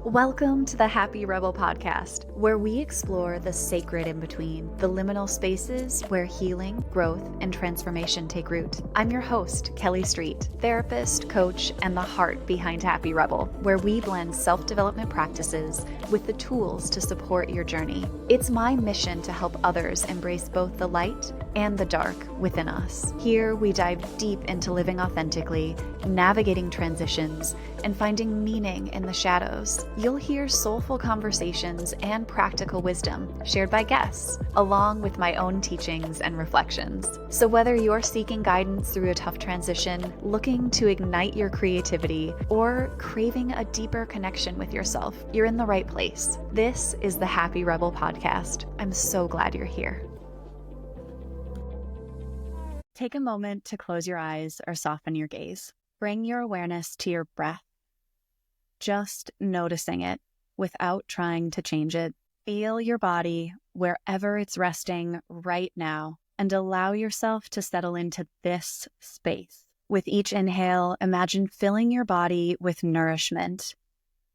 Welcome to the Happy Rebel podcast, where we explore the sacred in between, the liminal spaces where healing, growth, and transformation take root. I'm your host, Kelly Street, therapist, coach, and the heart behind Happy Rebel, where we blend self-development practices with the tools to support your journey. It's my mission to help others embrace both the light and the dark within us. Here, we dive deep into living authentically, navigating transitions, and finding meaning in the shadows. You'll hear soulful conversations and practical wisdom shared by guests, along with my own teachings and reflections. So whether you're seeking guidance through a tough transition, looking to ignite your creativity, or craving a deeper connection with yourself, you're in the right place. This is the Happy Rebel podcast. I'm so glad you're here. Take a moment to close your eyes or soften your gaze. Bring your awareness to your breath, just noticing it without trying to change it. Feel your body wherever it's resting right now and allow yourself to settle into this space. With each inhale, imagine filling your body with nourishment,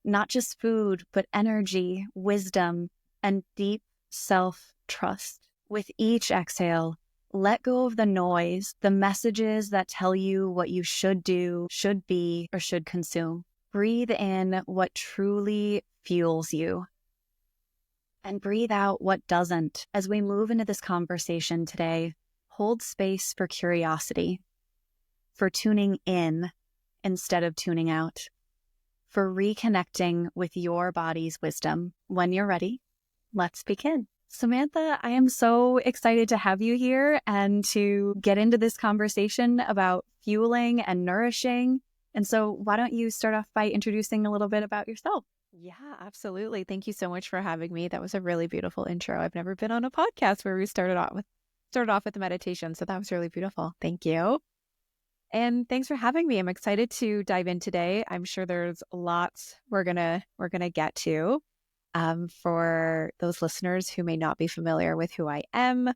not just food, but energy, wisdom, and deep self-trust. With each exhale, let go of the noise, the messages that tell you what you should do, should be, or should consume. Breathe in what truly fuels you and breathe out what doesn't. As we move into this conversation today, hold space for curiosity, for tuning in instead of tuning out, for reconnecting with your body's wisdom. When you're ready, let's begin. Samantha, I am so excited to have you here and to get into this conversation about fueling and nourishing. And so why don't you start off by introducing a little bit about yourself? Yeah, absolutely. Thank you so much for having me. That was a really beautiful intro. I've never been on a podcast where we started off with a meditation. So that was really beautiful. Thank you. And thanks for having me. I'm excited to dive in today. I'm sure there's lots we're gonna get to. For those listeners who may not be familiar with who I am,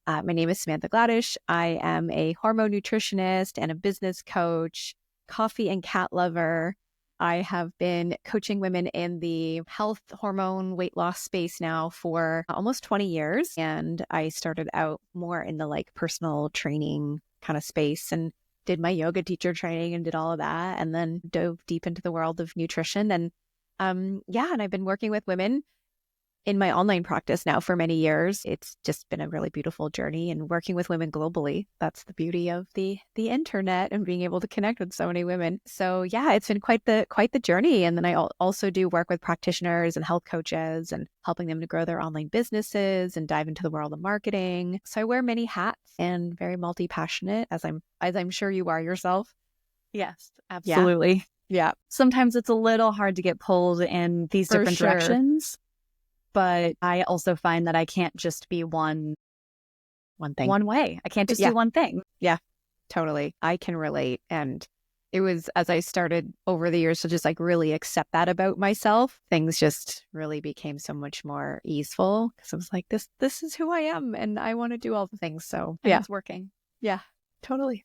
my name is Samantha Gladish. I am a hormone nutritionist and a business coach, coffee and cat lover. I have been coaching women in the health, hormone, weight loss space now for almost 20 years. And I started out more in the personal training kind of space and did my yoga teacher training and did all of that. And then dove deep into the world of nutrition. And and I've been working with women in my online practice now for many years. It's just been a really beautiful journey and working with women globally. That's the beauty of the internet and being able to connect with so many women. So yeah, it's been quite the journey. And then I also do work with practitioners and health coaches and helping them to grow their online businesses and dive into the world of marketing. So I wear many hats and very multi-passionate, as I'm sure you are yourself. Yes, absolutely. Yeah. Sometimes it's a little hard to get pulled in these different directions, but I also find that I can't just be one thing, one way. I can't just do one thing. Yeah, totally. I can relate. And it was as I started over the years to just really accept that about myself, things just really became so much more easeful because I was like, this is who I am and I want to do all the things. So and it's working. Yeah, totally.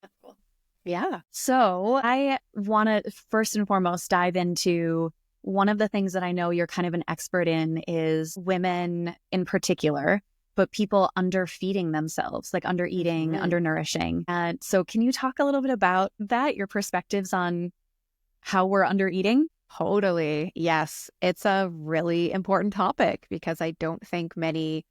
That's cool. Yeah. So I want to first and foremost dive into one of the things that I know you're kind of an expert in is women in particular, but people underfeeding themselves, like undereating, undernourishing. And so can you talk a little bit about that, your perspectives on how we're undereating? Totally. Yes. It's a really important topic because I don't think many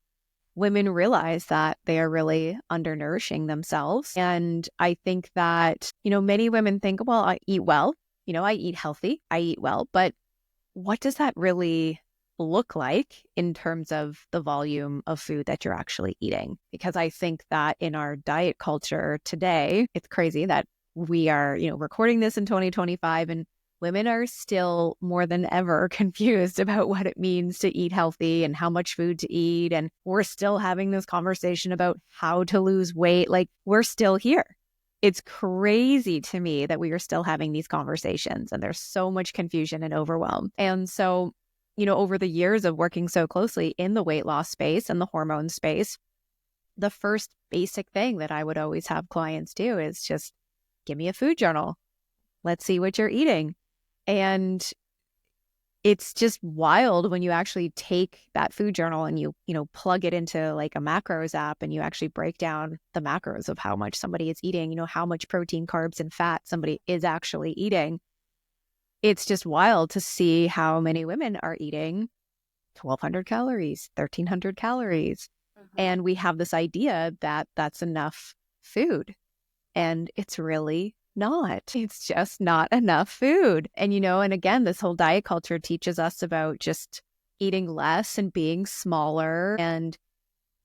women realize that they are really undernourishing themselves. And I think that, many women think, well, I eat well, I eat healthy, I eat well, but what does that really look like in terms of the volume of food that you're actually eating? Because I think that in our diet culture today, it's crazy that we are, recording this in 2025 and women are still more than ever confused about what it means to eat healthy and how much food to eat. And we're still having this conversation about how to lose weight. We're still here. It's crazy to me that we are still having these conversations and there's so much confusion and overwhelm. And so, over the years of working so closely in the weight loss space and the hormone space, the first basic thing that I would always have clients do is just give me a food journal. Let's see what you're eating. And it's just wild when you actually take that food journal and you plug it into like a macros app and you actually break down the macros of how much somebody is eating, how much protein, carbs, and fat somebody is actually eating. It's just wild to see how many women are eating 1,200 calories, 1,300 calories. And we have this idea that that's enough food. And it's really not. It's just not enough food. And, and again, this whole diet culture teaches us about just eating less and being smaller and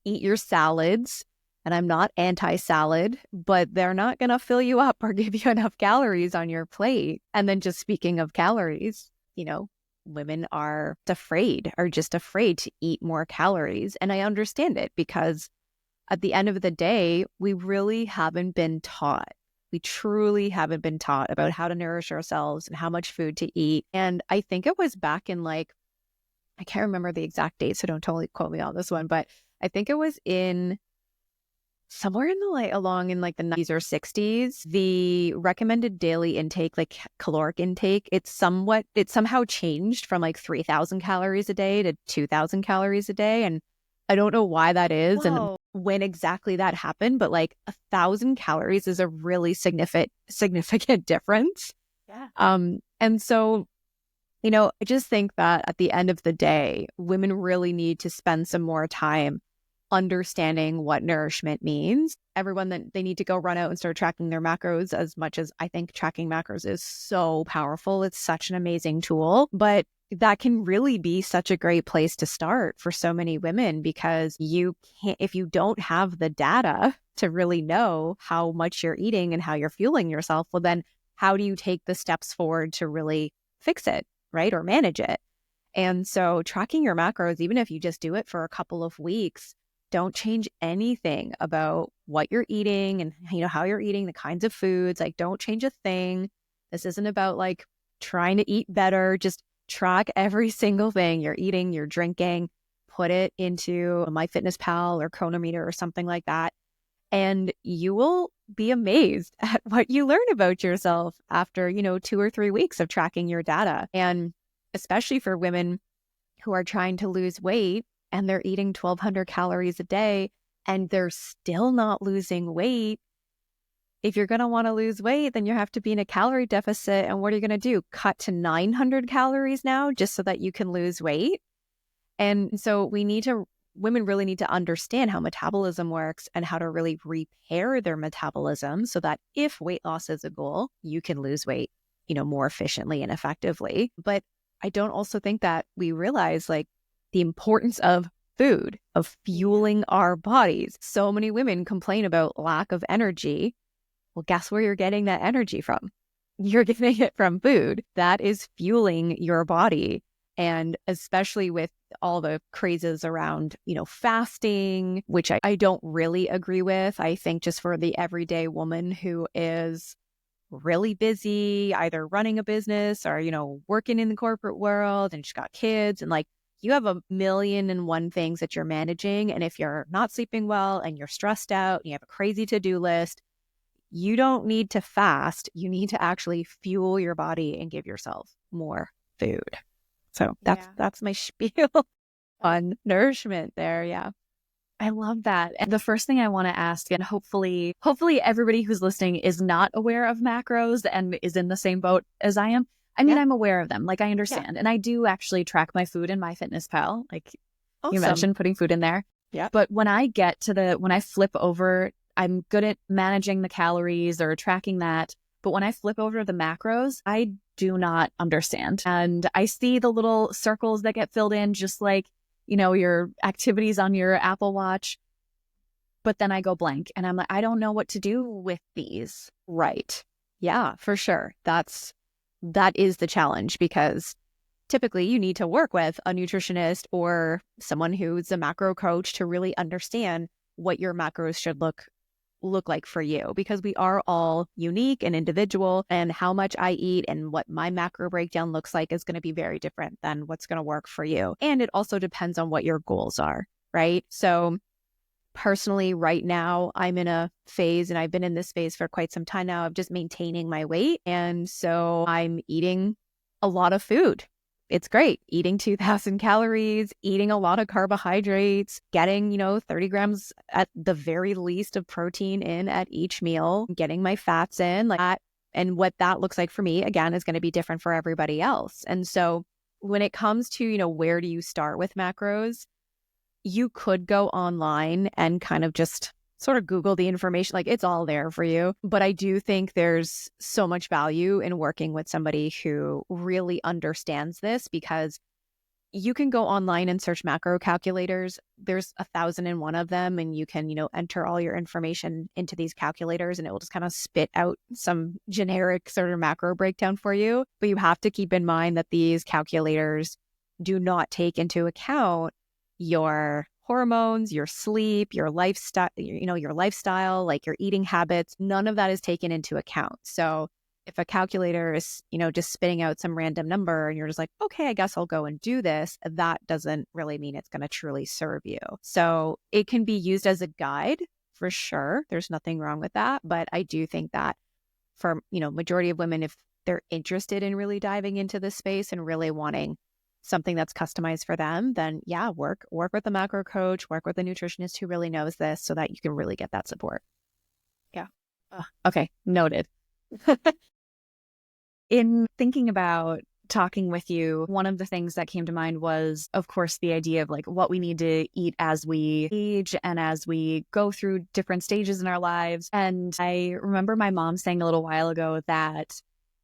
eat your salads. And I'm not anti-salad, but they're not going to fill you up or give you enough calories on your plate. And then just speaking of calories, women are just afraid to eat more calories. And I understand it because at the end of the day, we really haven't been taught. We truly haven't been taught about how to nourish ourselves and how much food to eat. And I think it was back in I can't remember the exact date, so don't totally quote me on this one, but I think it was in somewhere in the along in the 90s or 60s, the recommended daily intake, caloric intake, it somehow changed from 3,000 calories a day to 2,000 calories a day. And I don't know why that is. Whoa. And when exactly that happened, but 1,000 calories is a really significant difference. Yeah. And so, I just think that at the end of the day, women really need to spend some more time understanding what nourishment means. Everyone, that they need to go run out and start tracking their macros, as much as I think tracking macros is so powerful. It's such an amazing tool, but that can really be such a great place to start for so many women, because if you don't have the data to really know how much you're eating and how you're fueling yourself, well, then how do you take the steps forward to really fix it, right? Or manage it? And so tracking your macros, even if you just do it for a couple of weeks, don't change anything about what you're eating and how you're eating, the kinds of foods. Don't change a thing. This isn't about trying to eat better. Just track every single thing you're eating, you're drinking, put it into a MyFitnessPal or Chronometer or something like that. And you will be amazed at what you learn about yourself after, 2 or 3 weeks of tracking your data. And especially for women who are trying to lose weight and they're eating 1,200 calories a day and they're still not losing weight. If you're going to want to lose weight, then you have to be in a calorie deficit. And what are you going to do? Cut to 900 calories now just so that you can lose weight? And so women really need to understand how metabolism works and how to really repair their metabolism so that if weight loss is a goal, you can lose weight, more efficiently and effectively. But I don't also think that we realize the importance of food, of fueling our bodies. So many women complain about lack of energy. Well, guess where you're getting that energy from? You're getting it from food. That is fueling your body. And especially with all the crazes around, fasting, which I don't really agree with. I think just for the everyday woman who is really busy, either running a business or, working in the corporate world, and she's got kids, and you have 1,000,001 things that you're managing. And if you're not sleeping well and you're stressed out and you have a crazy to-do list, you don't need to fast. You need to actually fuel your body and give yourself more food. So that's my spiel on nourishment there. Yeah. I love that. And the first thing I want to ask, and hopefully everybody who's listening is not aware of macros and is in the same boat as I am. I mean, I'm aware of them. I understand. Yeah. And I do actually track my food in MyFitnessPal. Awesome. You mentioned putting food in there. Yeah. But when I get to when I flip over, I'm good at managing the calories or tracking that. But when I flip over the macros, I do not understand. And I see the little circles that get filled in, just your activities on your Apple Watch. But then I go blank and I'm I don't know what to do with these. Right. Yeah, for sure. That is the challenge, because typically you need to work with a nutritionist or someone who's a macro coach to really understand what your macros should look like for you, because we are all unique and individual, and how much I eat and what my macro breakdown looks like is going to be very different than what's going to work for you. And it also depends on what your goals are, right? So personally, right now, I'm in a phase, and I've been in this phase for quite some time now, of just maintaining my weight. And so I'm eating a lot of food. it's great. Eating 2,000 calories, eating a lot of carbohydrates, getting, 30 grams at the very least of protein in at each meal, getting my fats in like that. And what that looks like for me, again, is going to be different for everybody else. And so when it comes to, where do you start with macros, you could go online and kind of just sort of Google the information. Like, it's all there for you. But I do think there's so much value in working with somebody who really understands this, because you can go online and search macro calculators. There's 1,001 of them, and you can, enter all your information into these calculators, and it will just kind of spit out some generic sort of macro breakdown for you. But you have to keep in mind that these calculators do not take into account your hormones, your sleep, your lifestyle, your lifestyle, like your eating habits. None of that is taken into account. So if a calculator is, just spitting out some random number and you're just like, okay, I guess I'll go and do this, that doesn't really mean it's going to truly serve you. So it can be used as a guide for sure. There's nothing wrong with that. But I do think that for, majority of women, if they're interested in really diving into this space and really wanting something that's customized for them, then yeah, work with a macro coach, work with a nutritionist who really knows this so that you can really get that support. Yeah. Okay. Noted. In thinking about talking with you, one of the things that came to mind was, of course, the idea of like what we need to eat as we age and as we go through different stages in our lives. And I remember my mom saying a little while ago that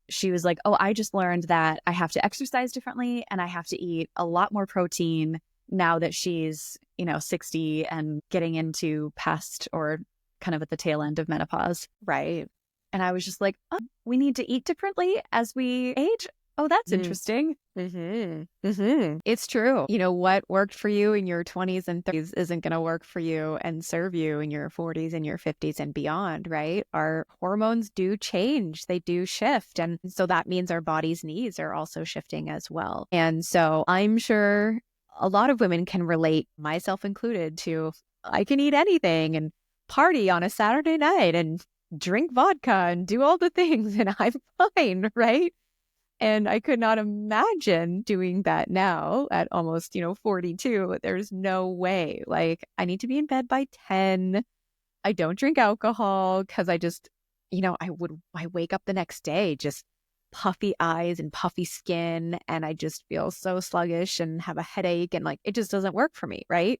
she was like, oh, I just learned that I have to exercise differently and I have to eat a lot more protein now that she's, 60 and getting into past or kind of at the tail end of menopause. Right. And I was just like, oh, we need to eat differently as we age. Oh, that's interesting. It's true. What worked for you in your 20s and 30s isn't going to work for you and serve you in your 40s and your 50s and beyond, right? Our hormones do change. They do shift. And so that means our body's needs are also shifting as well. And so I'm sure a lot of women can relate, myself included, to I can eat anything and party on a Saturday night and drink vodka and do all the things and I'm fine, right? And I could not imagine doing that now at almost, 42. There's no way. Like, I need to be in bed by 10. I don't drink alcohol because I just, I wake up the next day just puffy eyes and puffy skin. And I just feel so sluggish and have a headache. And like, it just doesn't work for me. Right.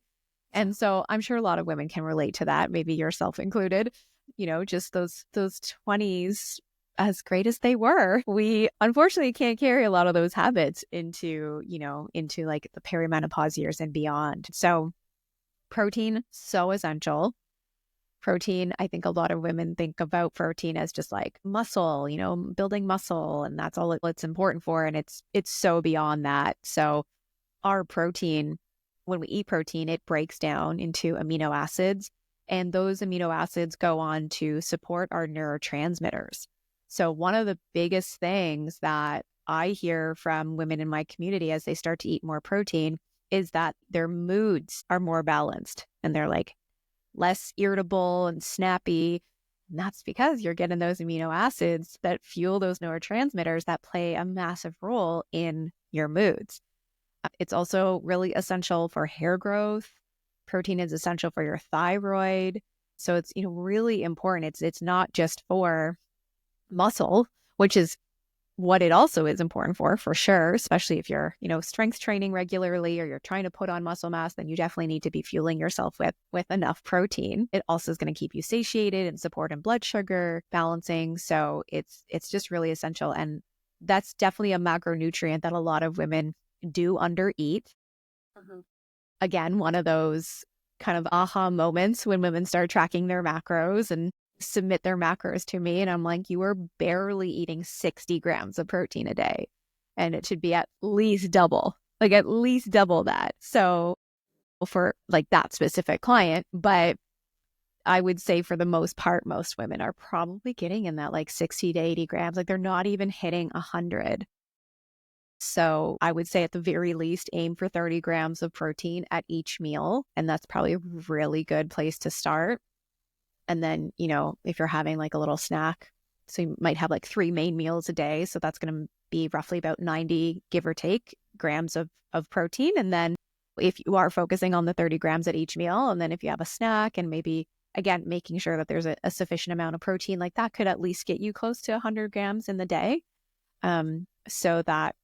And so I'm sure a lot of women can relate to that, maybe yourself included, just those 20s, as great as they were, we unfortunately can't carry a lot of those habits into like the perimenopause years and beyond. So protein, so essential. Protein, I think a lot of women think about protein as just like muscle, building muscle, and that's all it's important for. And it's so beyond that. So our protein, when we eat protein, it breaks down into amino acids, and those amino acids go on to support our neurotransmitters. So one of the biggest things that I hear from women in my community as they start to eat more protein is that their moods are more balanced and they're like less irritable and snappy. And that's because you're getting those amino acids that fuel those neurotransmitters that play a massive role in your moods. It's also really essential for hair growth. Protein is essential for your thyroid. So it's, really important. It's not just for muscle, which is what it also is important for sure, especially if you're, strength training regularly or you're trying to put on muscle mass, then you definitely need to be fueling yourself with enough protein. It also is going to keep you satiated and support in blood sugar balancing. So it's just really essential. And that's definitely a macronutrient that a lot of women do undereat. Again, one of those kind of aha moments when women start tracking their macros and submit their macros to me. And I'm like, you are barely eating 60 grams of protein a day. And it should be at least double that. So for like that specific client, but I would say for the most part, most women are probably getting in that like 60 to 80 grams. Like they're not even hitting 100. So I would say at the very least, aim for 30 grams of protein at each meal. And that's probably a really good place to start. And then, if you're having like a little snack, so you might have like 3 main meals a day. So that's going to be roughly about 90, give or take, grams of protein. And then if you are focusing on the 30 grams at each meal, and then if you have a snack and maybe, again, making sure that there's a sufficient amount of protein, like that could at least get you close to 100 grams in the day. So that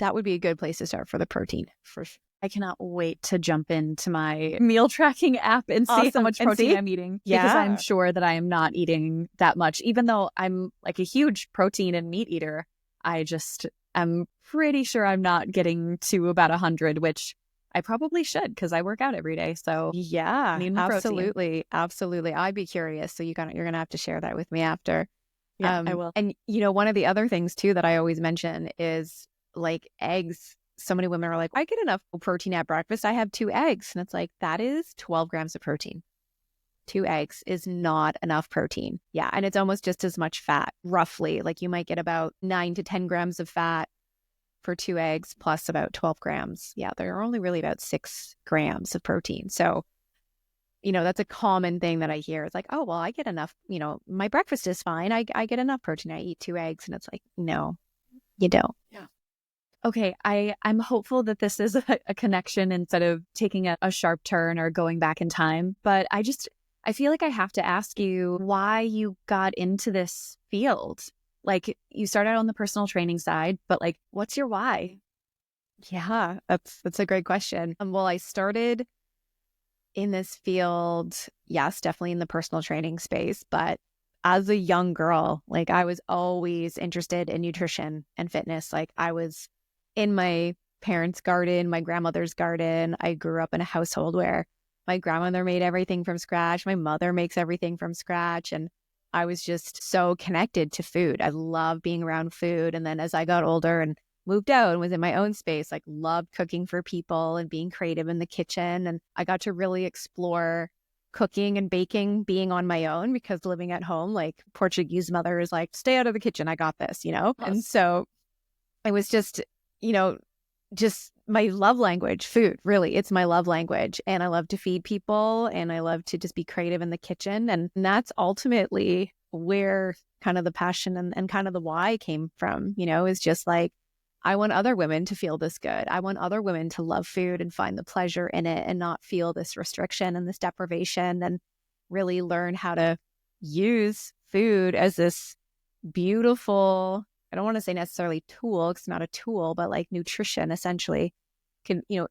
would be a good place to start for the protein, for sure. I cannot wait to jump into my meal tracking app and see how much protein I'm eating. Yeah. Because I'm sure that I am not eating that much. Even though I'm like a huge protein and meat eater, I'm pretty sure I'm not getting to about 100, which I probably should because I work out every day. So yeah, absolutely. Absolutely. I'd be curious. So you're going to have to share that with me after. Yeah, I will. And, one of the other things too that I always mention is like eggs. So many women are like, I get enough protein at breakfast. I have 2 eggs. And it's like, that is 12 grams of protein. 2 eggs is not enough protein. Yeah. And it's almost just as much fat, roughly. Like you might get about 9 to 10 grams of fat for 2 eggs plus about 12 grams. Yeah. There are only really about 6 grams of protein. So, that's a common thing that I hear. It's like, oh, well, I get enough, my breakfast is fine. I get enough protein. I eat 2 eggs. And it's like, no, you don't. Yeah. Okay, I'm hopeful that this is a connection instead of taking a sharp turn or going back in time. But I feel like I have to ask you why you got into this field. Like you started on the personal training side, but like, what's your why? Yeah, that's a great question. Well, I started in this field, yes, definitely in the personal training space, but as a young girl, like I was always interested in nutrition and fitness. Like I was in my parents' garden, my grandmother's garden. I grew up in a household where my grandmother made everything from scratch. My mother makes everything from scratch. And I was just so connected to food. I love being around food. And then as I got older and moved out and was in my own space, like loved cooking for people and being creative in the kitchen. And I got to really explore cooking and baking, being on my own, because living at home, like Portuguese mother is like, stay out of the kitchen. I got this, Yes. And so it was just my love language, food, really. It's my love language. And I love to feed people and I love to just be creative in the kitchen. And that's ultimately where kind of the passion and kind of the why came from, is just like, I want other women to feel this good. I want other women to love food and find the pleasure in it and not feel this restriction and this deprivation, and really learn how to use food as this beautiful, I don't want to say necessarily tool, because it's not a tool, but like nutrition essentially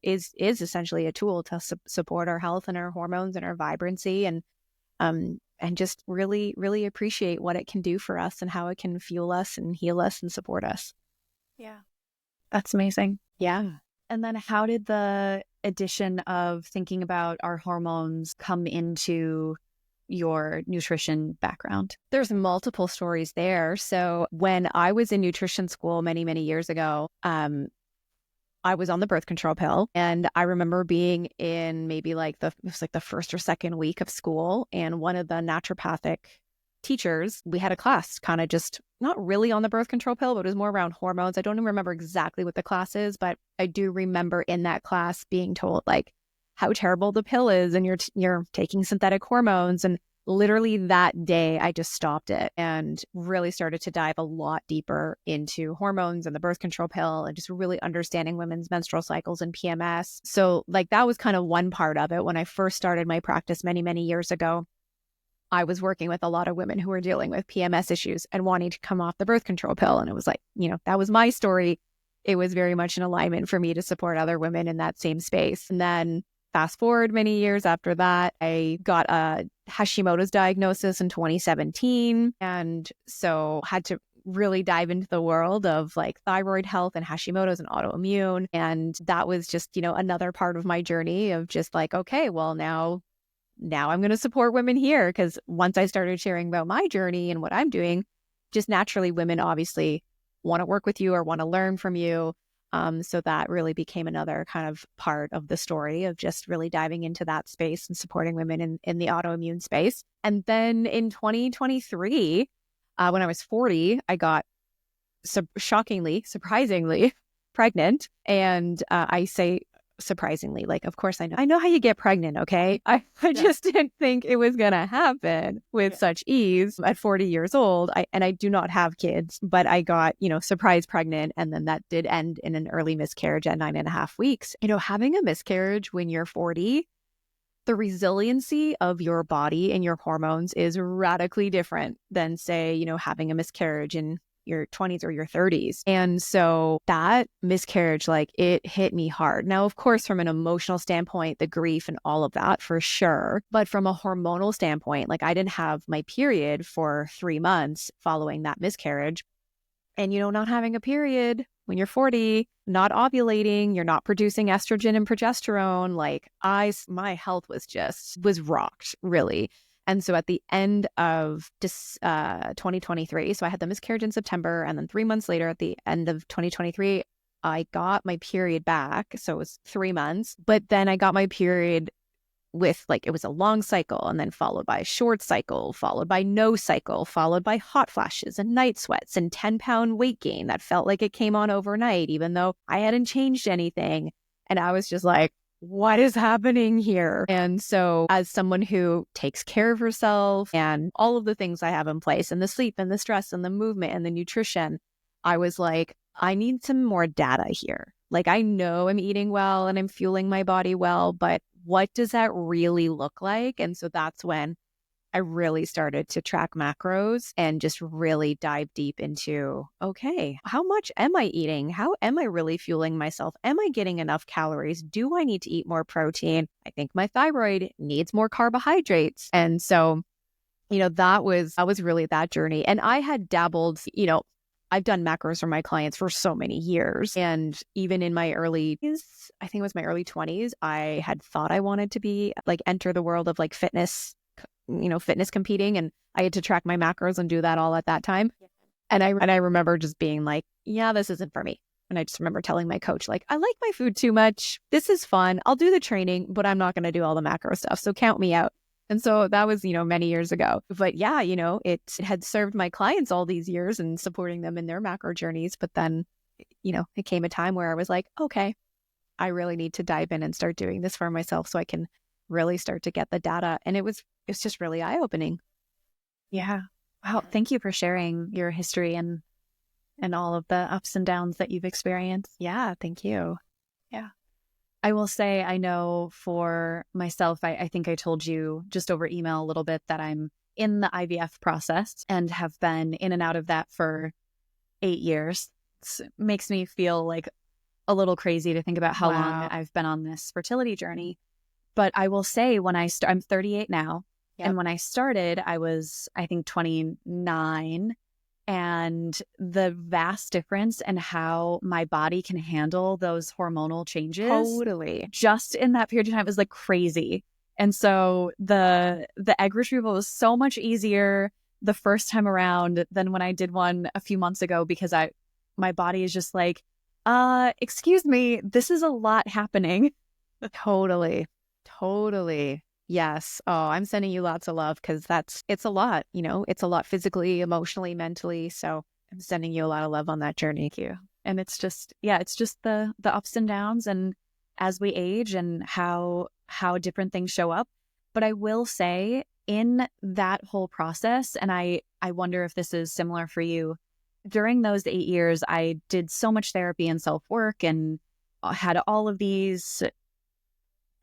is essentially a tool to support our health and our hormones and our vibrancy, and just really, really appreciate what it can do for us and how it can fuel us and heal us and support us. Yeah. That's amazing. Yeah. And then how did the addition of thinking about our hormones come into your nutrition background? There's multiple stories there. So when I was in nutrition school many, many years ago, I was on the birth control pill, and I remember being in maybe it was the first or second week of school, and one of the naturopathic teachers, we had a class kind of just not really on the birth control pill, but it was more around hormones. I don't even remember exactly what the class is, but I do remember in that class being told like how terrible the pill is, and you're taking synthetic hormones. And literally that day, I just stopped it and really started to dive a lot deeper into hormones and the birth control pill, and just really understanding women's menstrual cycles and PMS. So like that was kind of one part of it. When I first started my practice many, many years ago, I was working with a lot of women who were dealing with PMS issues and wanting to come off the birth control pill. And it was like, that was my story. It was very much in alignment for me to support other women in that same space. And then fast forward many years after that, I got a Hashimoto's diagnosis in 2017. And so had to really dive into the world of like thyroid health and Hashimoto's and autoimmune. And that was just, another part of my journey of just like, okay, well, now I'm going to support women here, because once I started sharing about my journey and what I'm doing, just naturally women obviously want to work with you or want to learn from you. So that really became another kind of part of the story of just really diving into that space and supporting women in the autoimmune space. And then in 2023, when I was 40, I got surprisingly pregnant. And I say surprisingly. Like, of course, I know how you get pregnant, okay? I just didn't think it was going to happen with such ease at 40 years old. I do not have kids, but I got, surprise pregnant. And then that did end in an early miscarriage at 9.5 weeks. Having a miscarriage when you're 40, the resiliency of your body and your hormones is radically different than, say, having a miscarriage in your 20s or your 30s. And so that miscarriage, like, it hit me hard. Now, of course, from an emotional standpoint, the grief and all of that for sure. But from a hormonal standpoint, like, I didn't have my period for 3 months following that miscarriage. And, not having a period when you're 40, not ovulating, you're not producing estrogen and progesterone, like, my health was rocked, really. And so at the end of 2023, so I had the miscarriage in September, and then 3 months later, at the end of 2023, I got my period back. So it was 3 months, but then I got my period with, like, it was a long cycle, and then followed by a short cycle, followed by no cycle, followed by hot flashes and night sweats and 10-pound weight gain that felt like it came on overnight, even though I hadn't changed anything. And I was just like, what is happening here? And so as someone who takes care of herself and all of the things I have in place, and the sleep and the stress and the movement and the nutrition, I was like, I need some more data here. Like, I know I'm eating well and I'm fueling my body well, but what does that really look like? And so that's when I really started to track macros and just really dive deep into, okay, how much am I eating? How am I really fueling myself? Am I getting enough calories? Do I need to eat more protein? I think my thyroid needs more carbohydrates. And so, that was really that journey. And I had dabbled, I've done macros for my clients for so many years. And even in my I think it was my early 20s, I had thought I wanted to be like, enter the world of like fitness competing. And I had to track my macros and do that all at that time. And I remember just being like, yeah, this isn't for me. And I just remember telling my coach, like, I like my food too much. This is fun. I'll do the training, but I'm not going to do all the macro stuff. So count me out. And so that was, many years ago. But yeah, it had served my clients all these years and supporting them in their macro journeys. But then, it came a time where I was like, okay, I really need to dive in and start doing this for myself so I can really start to get the data. And it's just really eye-opening. Yeah. Wow. Thank you for sharing your history and all of the ups and downs that you've experienced. Yeah. Thank you. Yeah. I will say, I know for myself, I think I told you just over email a little bit that I'm in the IVF process and have been in and out of that for 8 years. It makes me feel like a little crazy to think about how long I've been on this fertility journey. But I will say, when I'm 38 now, and when I started, I was, I think, 29. And the vast difference in how my body can handle those hormonal changes, totally, just in that period of time, was like crazy. And so the egg retrieval was so much easier the first time around than when I did one a few months ago, because my body is just like, excuse me, this is a lot happening. Totally. Yes. Oh, I'm sending you lots of love, because it's a lot, it's a lot physically, emotionally, mentally. So I'm sending you a lot of love on that journey. Thank you. And it's just the ups and downs, and as we age, and how different things show up. But I will say, in that whole process, and I wonder if this is similar for you, during those 8 years, I did so much therapy and self-work, and had all of these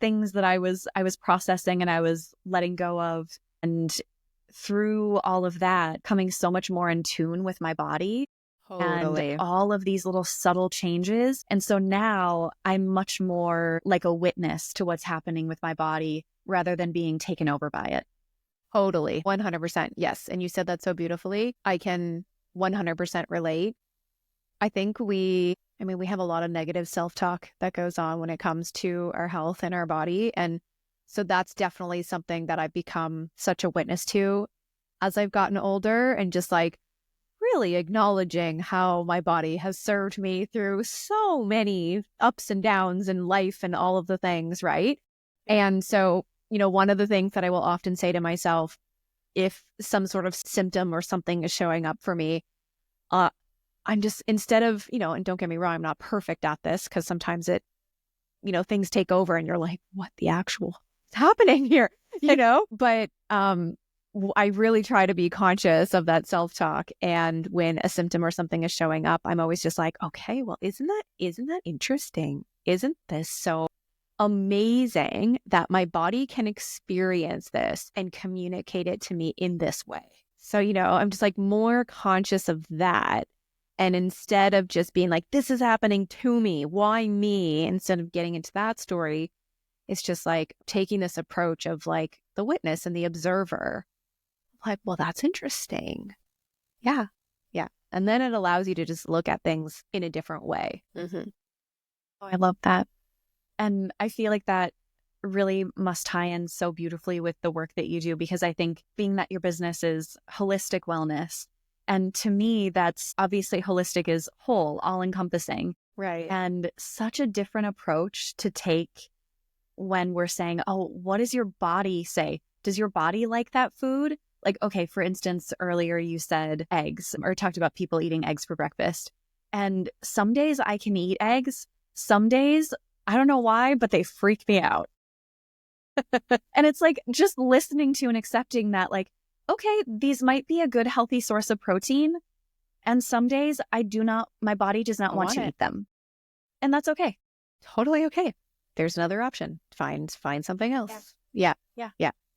things that I was processing and I was letting go of. And through all of that, coming so much more in tune with my body. Totally. And all of these little subtle changes. And so now I'm much more like a witness to what's happening with my body, rather than being taken over by it. Totally. 100%. Yes. And you said that so beautifully. I can 100% relate. I think we have a lot of negative self-talk that goes on when it comes to our health and our body. And so that's definitely something that I've become such a witness to as I've gotten older, and just like really acknowledging how my body has served me through so many ups and downs in life and all of the things, right? And so, one of the things that I will often say to myself, if some sort of symptom or something is showing up for me, I'm just, instead of, and don't get me wrong, I'm not perfect at this, because sometimes it things take over and you're like, what the actual is happening here? But I really try to be conscious of that self-talk. And when a symptom or something is showing up, I'm always just like, okay, well, isn't that interesting? Isn't this so amazing that my body can experience this and communicate it to me in this way? So, I'm just like more conscious of that. And instead of just being like, this is happening to me, why me? Instead of getting into that story, it's just like taking this approach of like the witness and the observer. Like, well, that's interesting. Yeah. Yeah. And then it allows you to just look at things in a different way. Mm-hmm. Oh, I love that. And I feel like that really must tie in so beautifully with the work that you do, because I think being that your business is holistic wellness, and to me, that's obviously holistic is whole, all encompassing. Right. And such a different approach to take when we're saying, oh, what does your body say? Does your body like that food? Like, okay, for instance, earlier you said eggs, or talked about people eating eggs for breakfast. And some days I can eat eggs. Some days, I don't know why, but they freak me out. And it's like just listening to and accepting that, like, okay, these might be a good, healthy source of protein. And some days my body does not want to eat them. And that's okay. Totally okay. There's another option. Find something else. Yeah.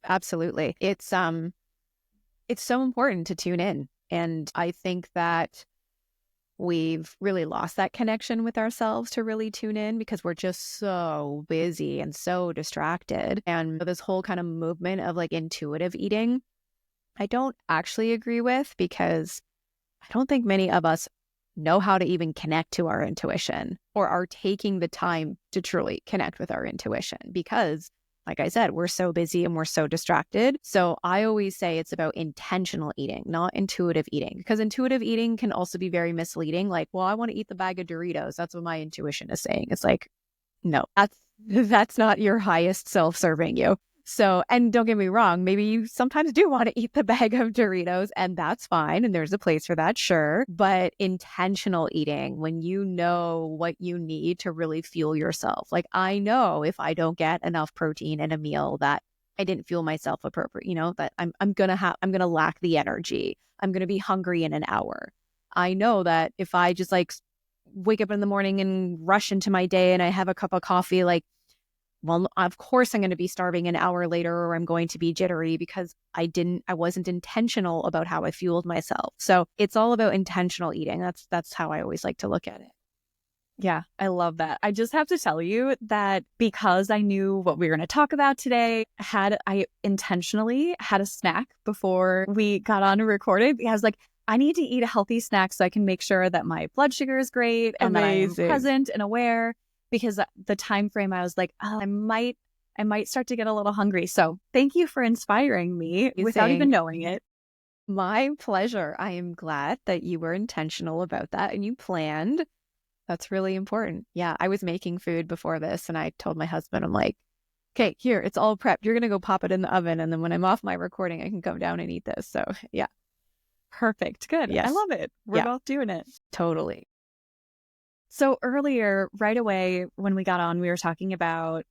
Absolutely. It's so important to tune in. And I think that we've really lost that connection with ourselves to really tune in because we're just so busy and so distracted. And this whole kind of movement of like intuitive eating, I don't actually agree with, because I don't think many of us know how to even connect to our intuition or are taking the time to truly connect with our intuition because, like I said, we're so busy and we're so distracted. So I always say it's about intentional eating, not intuitive eating, because intuitive eating can also be very misleading. Like, well, I want to eat the bag of Doritos. That's what my intuition is saying. It's like, no, that's not your highest self serving you. So, and don't get me wrong, maybe you sometimes do want to eat the bag of Doritos, and that's fine. And there's a place for that, sure. But intentional eating, when you know what you need to really fuel yourself. Like, I know if I don't get enough protein in a meal that I didn't fuel myself appropriate, that I'm going to lack the energy. I'm going to be hungry in an hour. I know that if I just like wake up in the morning and rush into my day and I have a cup of coffee, like, well, of course I'm going to be starving an hour later, or I'm going to be jittery because I wasn't intentional about how I fueled myself. So it's all about intentional eating. That's how I always like to look at it. Yeah, I love that. I just have to tell you that because I knew what we were going to talk about today, I intentionally had a snack before we got on and recorded. I was like, I need to eat a healthy snack so I can make sure that my blood sugar is great and that I am present and aware. Because the time frame, I was like, oh, I might start to get a little hungry. So thank you for inspiring me without even knowing it. My pleasure. I am glad that you were intentional about that and you planned. That's really important. Yeah, I was making food before this and I told my husband, I'm like, okay, here, it's all prepped. You're going to go pop it in the oven. And then when I'm off my recording, I can come down and eat this. So yeah. Perfect. Good. Yes. I love it. We're both doing it. Totally. So earlier, right away, when we got on, we were talking about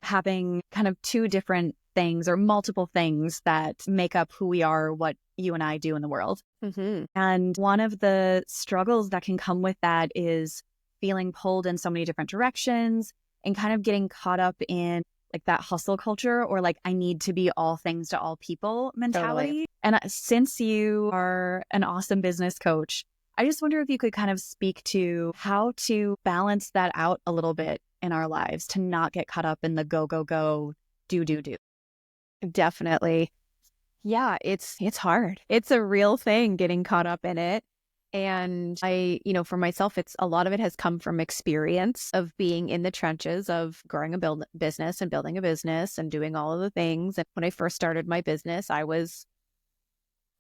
having kind of two different things or multiple things that make up who we are, what you and I do in the world. Mm-hmm. And one of the struggles that can come with that is feeling pulled in so many different directions and kind of getting caught up in like that hustle culture or like I need to be all things to all people mentality. Totally. And since you are an awesome business coach, I just wonder if you could kind of speak to how to balance that out a little bit in our lives to not get caught up in the go, go, go, do. Definitely. Yeah, it's hard. It's a real thing getting caught up in it. And I, for myself, a lot of it has come from experience of being in the trenches of growing a business and building a business and doing all of the things. And when I first started my business, I was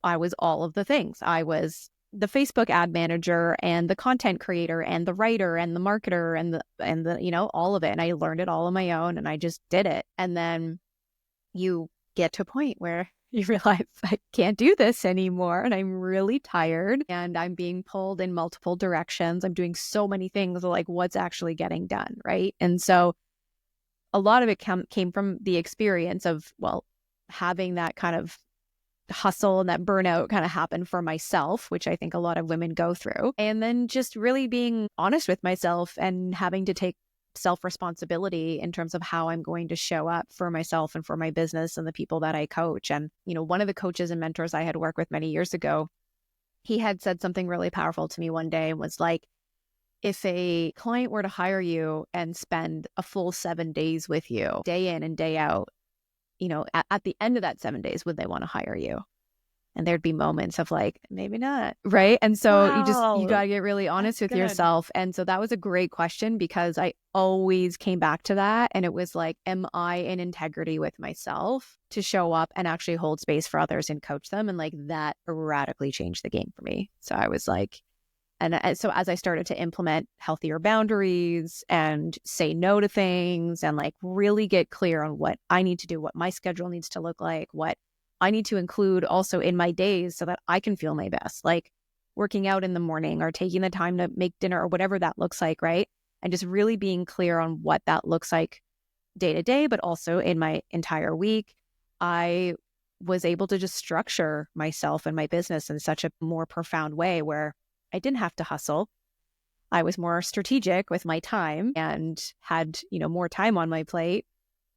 all of the things. I was the Facebook ad manager and the content creator and the writer and the marketer and the all of it. And I learned it all on my own and I just did it. And then you get to a point where you realize I can't do this anymore and I'm really tired and I'm being pulled in multiple directions. I'm doing so many things, like what's actually getting done, right? And so a lot of it came from the experience of, well, having that kind of hustle and that burnout kind of happen for myself, which I think a lot of women go through. And then just really being honest with myself and having to take self-responsibility in terms of how I'm going to show up for myself and for my business and the people that I coach. And, one of the coaches and mentors I had worked with many years ago, he had said something really powerful to me one day and was like, if a client were to hire you and spend a full 7 days with you, day in and day out, at the end of that 7 days, would they want to hire you? And there'd be moments of like, maybe not. Right. And so you got to get really honest with yourself. And so that was a great question because I always came back to that. And it was like, am I in integrity with myself to show up and actually hold space for others and coach them? And like that radically changed the game for me. So I was like, and so as I started to implement healthier boundaries and say no to things and like really get clear on what I need to do, what my schedule needs to look like, what I need to include also in my days so that I can feel my best, like working out in the morning or taking the time to make dinner or whatever that looks like, right? And just really being clear on what that looks like day to day, but also in my entire week. I was able to just structure myself and my business in such a more profound way where I didn't have to hustle. I was more strategic with my time and had, more time on my plate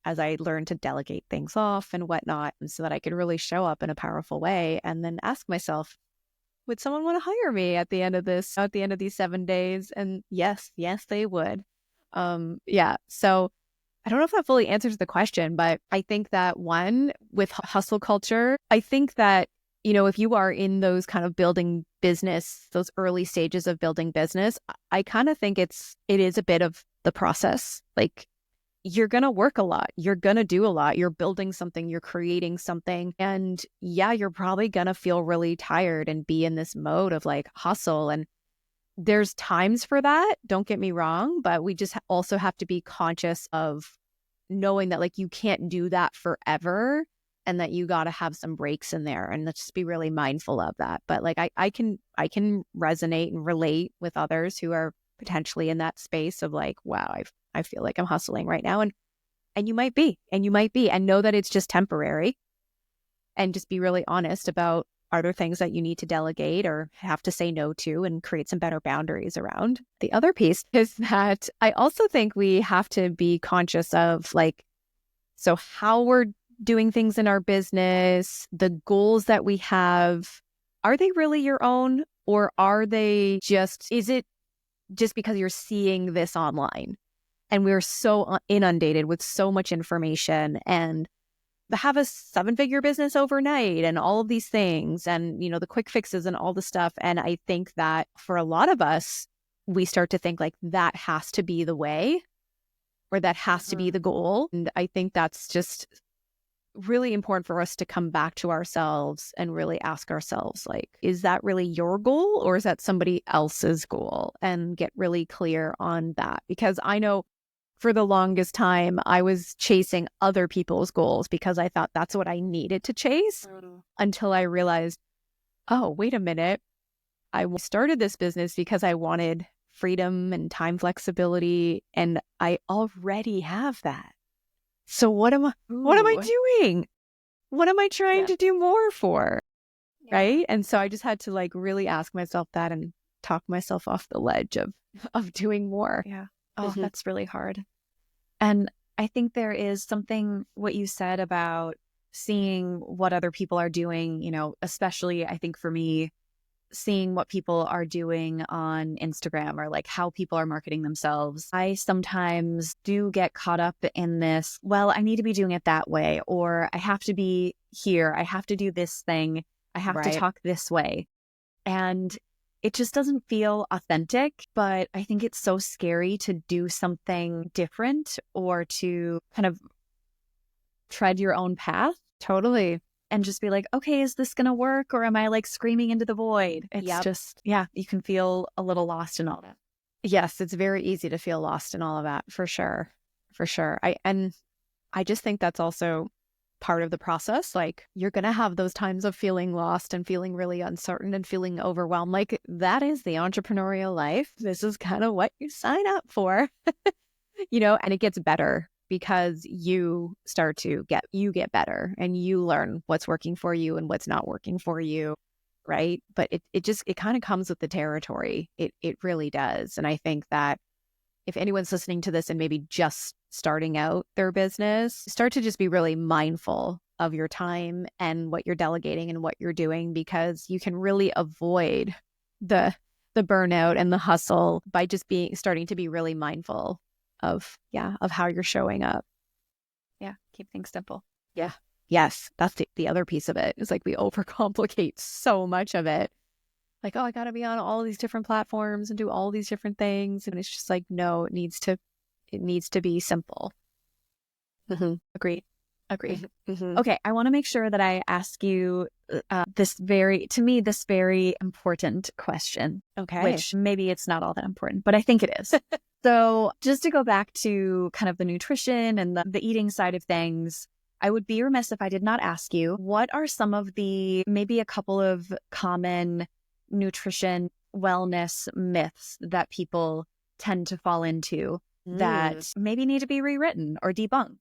as I learned to delegate things off and whatnot, and so that I could really show up in a powerful way and then ask myself, would someone want to hire me at the end of these 7 days? And yes, they would. Yeah. So I don't know if that fully answers the question, but I think that one, with hustle culture, I think that, if you are in those kind of building business, those early stages of building business, I kind of think it is a bit of the process. Like, you're going to work a lot. You're going to do a lot. You're building something, you're creating something. And yeah, you're probably going to feel really tired and be in this mode of like hustle. And there's times for that. Don't get me wrong. But we just also have to be conscious of knowing that like you can't do that forever and that you got to have some breaks in there. And let's just be really mindful of that. But like I can resonate and relate with others who are potentially in that space of like, wow, I feel like I'm hustling right now. And you might be, and know that it's just temporary, and just be really honest about, are there things that you need to delegate or have to say no to and create some better boundaries around? The other piece is that I also think we have to be conscious of like, so how we're doing things in our business, the goals that we have, are they really your own, or is it just because you're seeing this online? And we're so inundated with so much information and have a 7-figure business overnight and all of these things and, the quick fixes and all the stuff. And I think that for a lot of us, we start to think like that has to be the way, or that has to be the goal. And I think that's just really important for us to come back to ourselves and really ask ourselves, like, is that really your goal, or is that somebody else's goal? And get really clear on that. Because I know for the longest time, I was chasing other people's goals because I thought that's what I needed to chase, until I realized, oh, wait a minute. I started this business because I wanted freedom and time flexibility, and I already have that. So what am I doing? What am I trying to do more for? Yeah. Right? And so I just had to like really ask myself that and talk myself off the ledge of doing more. Yeah. Oh, that's really hard. And I think there is something, what you said about seeing what other people are doing, especially I think for me, seeing what people are doing on Instagram or like how people are marketing themselves. I sometimes do get caught up in this, well, I need to be doing it that way, or I have to be here. I have to do this thing. I have to talk this way. And it just doesn't feel authentic, but I think it's so scary to do something different or to kind of tread your own path. Totally. And just be like, okay, is this going to work? Or am I like screaming into the void? It's just, you can feel a little lost in all that. Yes, it's very easy to feel lost in all of that, for sure. For sure. I just think that's also part of the process. Like, you're going to have those times of feeling lost and feeling really uncertain and feeling overwhelmed. Like, that is the entrepreneurial life. This is kind of what you sign up for, and it gets better because you get better and you learn what's working for you and what's not working for you. Right. But it kind of comes with the territory. It really does. And I think that if anyone's listening to this and maybe just starting out their business, start to just be really mindful of your time and what you're delegating and what you're doing, because you can really avoid the burnout and the hustle by just starting to be really mindful of how you're showing up. Yeah. Keep things simple. Yeah. Yes. That's the other piece of it. It's like we overcomplicate so much of it. Like, oh, I got to be on all these different platforms and do all these different things. And it's just like, no, it needs to be simple. Mm-hmm. Agreed. Mm-hmm. Okay. I want to make sure that I ask you this very important question. Okay. Which maybe it's not all that important, but I think it is. So just to go back to kind of the nutrition and the eating side of things, I would be remiss if I did not ask you, what are some of maybe a couple of common nutrition wellness myths that people tend to fall into that maybe need to be rewritten or debunked?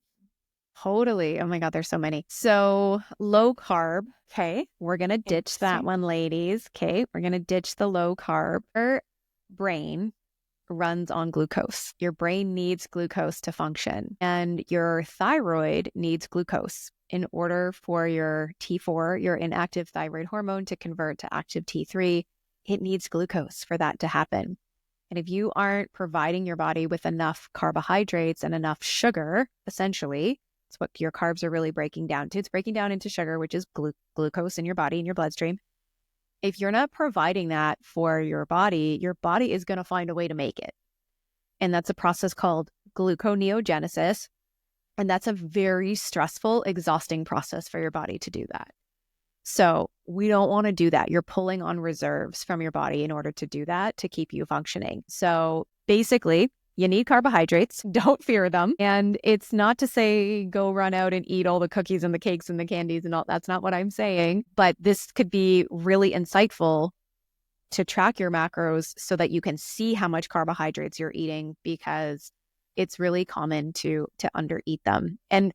Totally. Oh my God, there's so many. So low carb. Okay. We're going to ditch that one, ladies. Okay. We're going to ditch the low carb. Your brain runs on glucose. Your brain needs glucose to function, and your thyroid needs glucose in order for your T4, your inactive thyroid hormone, to convert to active T3. It needs glucose for that to happen. And if you aren't providing your body with enough carbohydrates and enough sugar, essentially, it's what your carbs are really breaking down to. It's breaking down into sugar, which is glucose in your body, in your bloodstream. If you're not providing that for your body is going to find a way to make it. And that's a process called gluconeogenesis. And that's a very stressful, exhausting process for your body to do that. So we don't want to do that. You're pulling on reserves from your body in order to do that, to keep you functioning. So basically, you need carbohydrates. Don't fear them. And it's not to say go run out and eat all the cookies and the cakes and the candies and all. That's not what I'm saying. But this could be really insightful to track your macros so that you can see how much carbohydrates you're eating, because it's really common to undereat them. And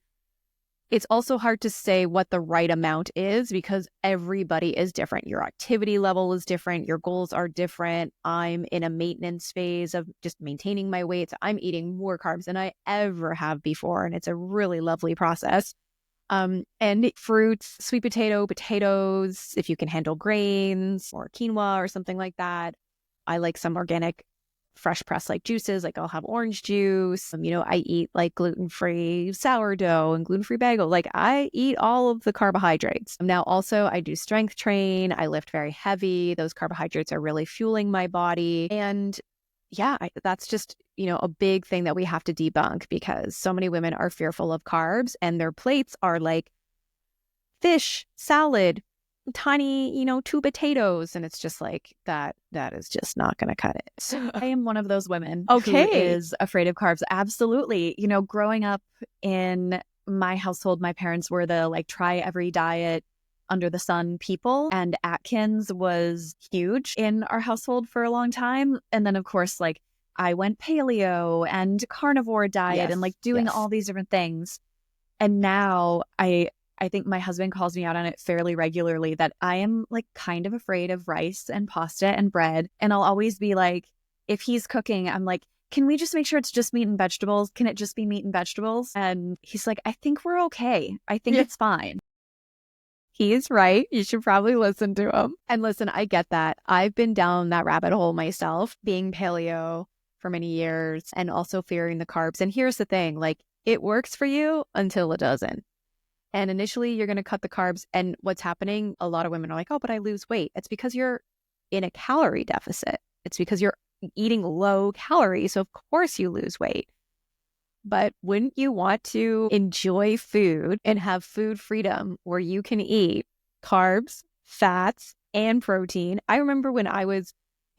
it's also hard to say what the right amount is, because everybody is different. Your activity level is different. Your goals are different. I'm in a maintenance phase of just maintaining my weight. So I'm eating more carbs than I ever have before. And it's a really lovely process. And fruits, sweet potatoes, if you can handle grains or quinoa or something like that. I like some organic fresh pressed like juices, like I'll have orange juice. I eat like gluten-free sourdough and gluten-free bagel. Like I eat all of the carbohydrates. Now also I do strength train. I lift very heavy. Those carbohydrates are really fueling my body. And that's just, a big thing that we have to debunk, because so many women are fearful of carbs and their plates are like fish, salad, tiny, 2 potatoes. And it's just like that is just not going to cut it. So I am one of those women who is afraid of carbs. Absolutely. Growing up in my household, my parents were the try every diet under the sun people. And Atkins was huge in our household for a long time. And then of course, I went paleo and carnivore diet and doing all these different things. And now I think my husband calls me out on it fairly regularly that I am kind of afraid of rice and pasta and bread. And I'll always be like, if he's cooking, I'm like, can we just make sure it's just meat and vegetables? Can it just be meat and vegetables? And he's like, I think we're okay. I think it's fine. He is right. You should probably listen to him. And listen, I get that. I've been down that rabbit hole myself, being paleo for many years and also fearing the carbs. And here's the thing, it works for you until it doesn't. And initially you're going to cut the carbs. And what's happening, a lot of women are like, oh, but I lose weight. It's because you're in a calorie deficit. It's because you're eating low calories. So of course you lose weight. But wouldn't you want to enjoy food and have food freedom where you can eat carbs, fats, and protein? I remember when I was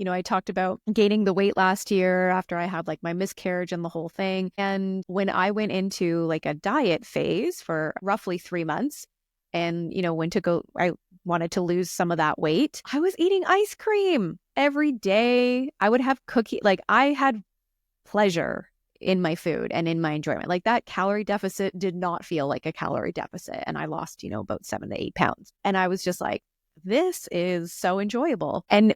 I talked about gaining the weight last year after I had like my miscarriage and the whole thing. And when I went into like a diet phase for roughly 3 months and, I wanted to lose some of that weight, I was eating ice cream every day. I would have cookie, like I had pleasure in my food and in my enjoyment. Like that calorie deficit did not feel like a calorie deficit. And I lost, about 7 to 8 pounds. And I was just like, this is so enjoyable. And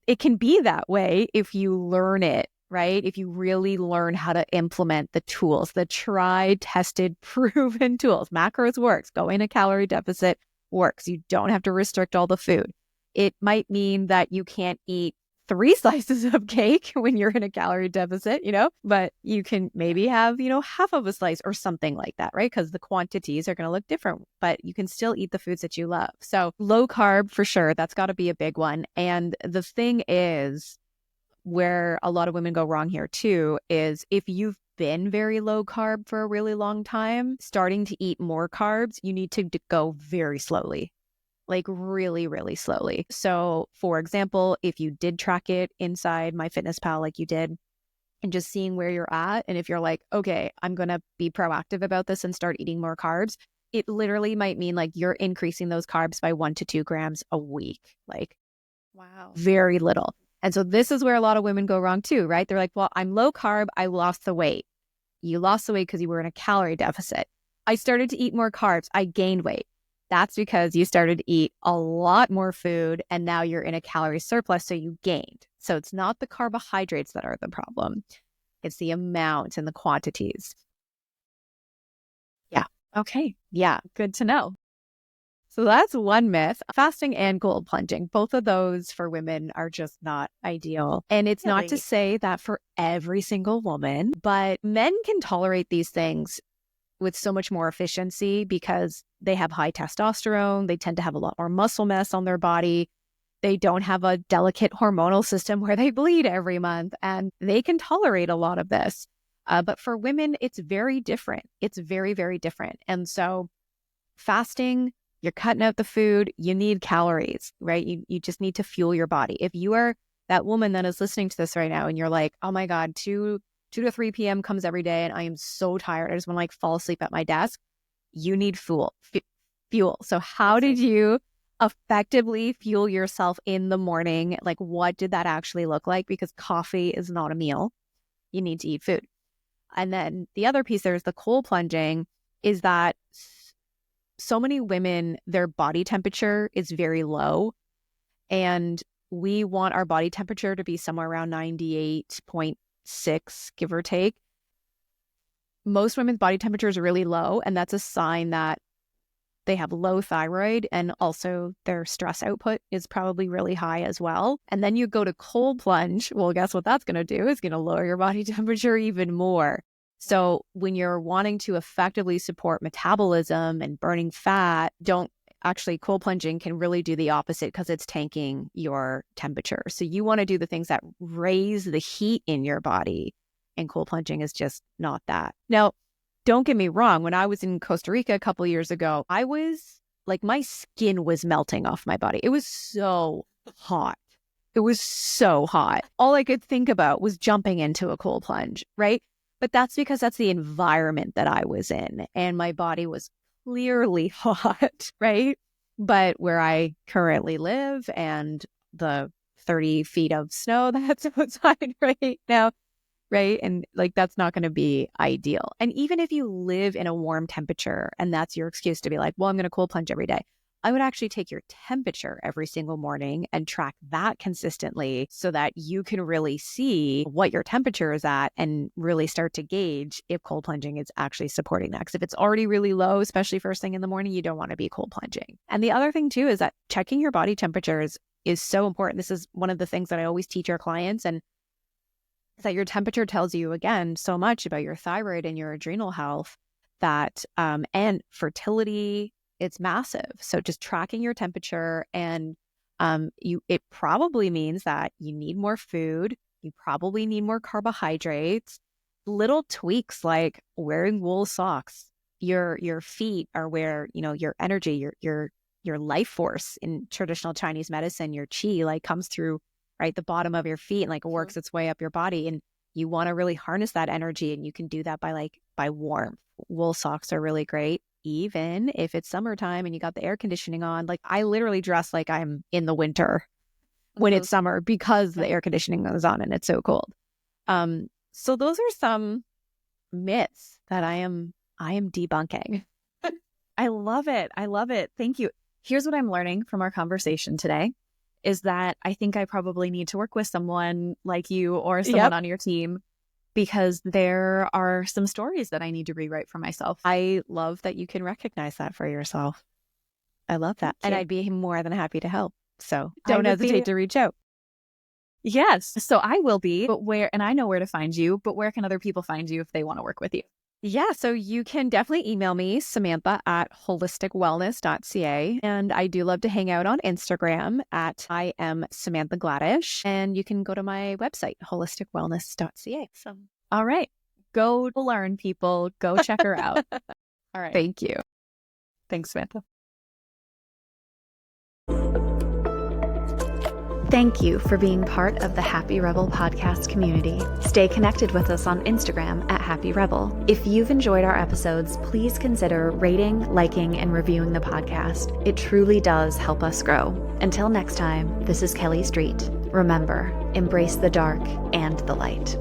it can be that way if you learn it, right? If you really learn how to implement the tools, the tried, tested, proven tools. Macros works. Going a calorie deficit works. You don't have to restrict all the food. It might mean that you can't eat 3 slices of cake when you're in a calorie deficit, but you can maybe have, half of a slice or something like that, right? Because the quantities are going to look different, but you can still eat the foods that you love. So low carb for sure. That's got to be a big one. And the thing is, where a lot of women go wrong here too, is if you've been very low carb for a really long time, starting to eat more carbs, you need to go very slowly. Like really, really slowly. So for example, if you did track it inside MyFitnessPal like you did, and just seeing where you're at, and if you're like, okay, I'm going to be proactive about this and start eating more carbs, it literally might mean like you're increasing those carbs by 1 to 2 grams a week. Like, wow, very little. And so this is where a lot of women go wrong too, right? They're like, well, I'm low carb. I lost the weight. You lost the weight because you were in a calorie deficit. I started to eat more carbs. I gained weight. That's because you started to eat a lot more food and now you're in a calorie surplus, so you gained. So it's not the carbohydrates that are the problem. It's the amount and the quantities. Yeah. Okay. Yeah. Good to know. So that's one myth. Fasting and cold plunging, both of those for women are just not ideal. And it's not to say that for every single woman, but men can tolerate these things with so much more efficiency because they have high testosterone. They tend to have a lot more muscle mass on their body. They don't have a delicate hormonal system where they bleed every month, and they can tolerate a lot of this. But for women, it's very different. It's very, very different. And so fasting, you're cutting out the food, you need calories, right? You just need to fuel your body. If you are that woman that is listening to this right now and you're like, oh my God, 2 to 3 p.m. comes every day and I am so tired, I just want to like fall asleep at my desk, you need fuel. So how did you effectively fuel yourself in the morning? Like, what did that actually look like? Because coffee is not a meal. You need to eat food. And then the other piece there is the cold plunging, is that so many women, their body temperature is very low. And we want our body temperature to be somewhere around 98.6, give or take. Most women's body temperature is really low, and that's a sign that they have low thyroid, and also their stress output is probably really high as well. And then you go to cold plunge. Well, guess what that's going to do? It's going to lower your body temperature even more. So when you're wanting to effectively support metabolism and burning fat, cold plunging can really do the opposite because it's tanking your temperature. So you want to do the things that raise the heat in your body, and cold plunging is just not that. Now, don't get me wrong. When I was in Costa Rica a couple of years ago, I was like, my skin was melting off my body. It was so hot. It was so hot. All I could think about was jumping into a cold plunge, right? But that's because that's the environment that I was in, and my body was clearly hot, right? But where I currently live and the 30 feet of snow that's outside right now, right? And like, that's not going to be ideal. And even if you live in a warm temperature and that's your excuse to be like, well, I'm going to cold plunge every day, I would actually take your temperature every single morning and track that consistently so that you can really see what your temperature is at and really start to gauge if cold plunging is actually supporting that. Because if it's already really low, especially first thing in the morning, you don't want to be cold plunging. And the other thing too is that checking your body temperatures is so important. This is one of the things that I always teach our clients, and that your temperature tells you, again, so much about your thyroid and your adrenal health, that and fertility, it's massive. So just tracking your temperature, and it probably means that you need more food. You probably need more carbohydrates. Little tweaks like wearing wool socks. Your feet are where, your energy, your life force in traditional Chinese medicine, your qi, like comes through right? The bottom of your feet, and like works its way up your body. And you want to really harness that energy. And you can do that by warmth. Wool socks are really great. Even if it's summertime and you got the air conditioning on, like I literally dress like I'm in the winter when it's summer because the air conditioning is on and it's so cold. So those are some myths that I am debunking. I love it. I love it. Thank you. Here's what I'm learning from our conversation today is that I think I probably need to work with someone like you or someone on your team, because there are some stories that I need to rewrite for myself. I love that you can recognize that for yourself. I love that. And I'd be more than happy to help. So don't hesitate to reach out. Yes. So I will be, and I know where to find you, but where can other people find you if they want to work with you? Yeah, so you can definitely email me, samantha@holisticwellness.ca. And I do love to hang out on Instagram at I am Samantha Gladish. And you can go to my website, holisticwellness.ca. Awesome. All right. Go learn, people. Go check her out. All right. Thank you. Thanks, Samantha. Thank you for being part of the Happy Rebel podcast community. Stay connected with us on Instagram at Happy Rebel. If you've enjoyed our episodes, please consider rating, liking, and reviewing the podcast. It truly does help us grow. Until next time, this is Kelly Street. Remember, embrace the dark and the light.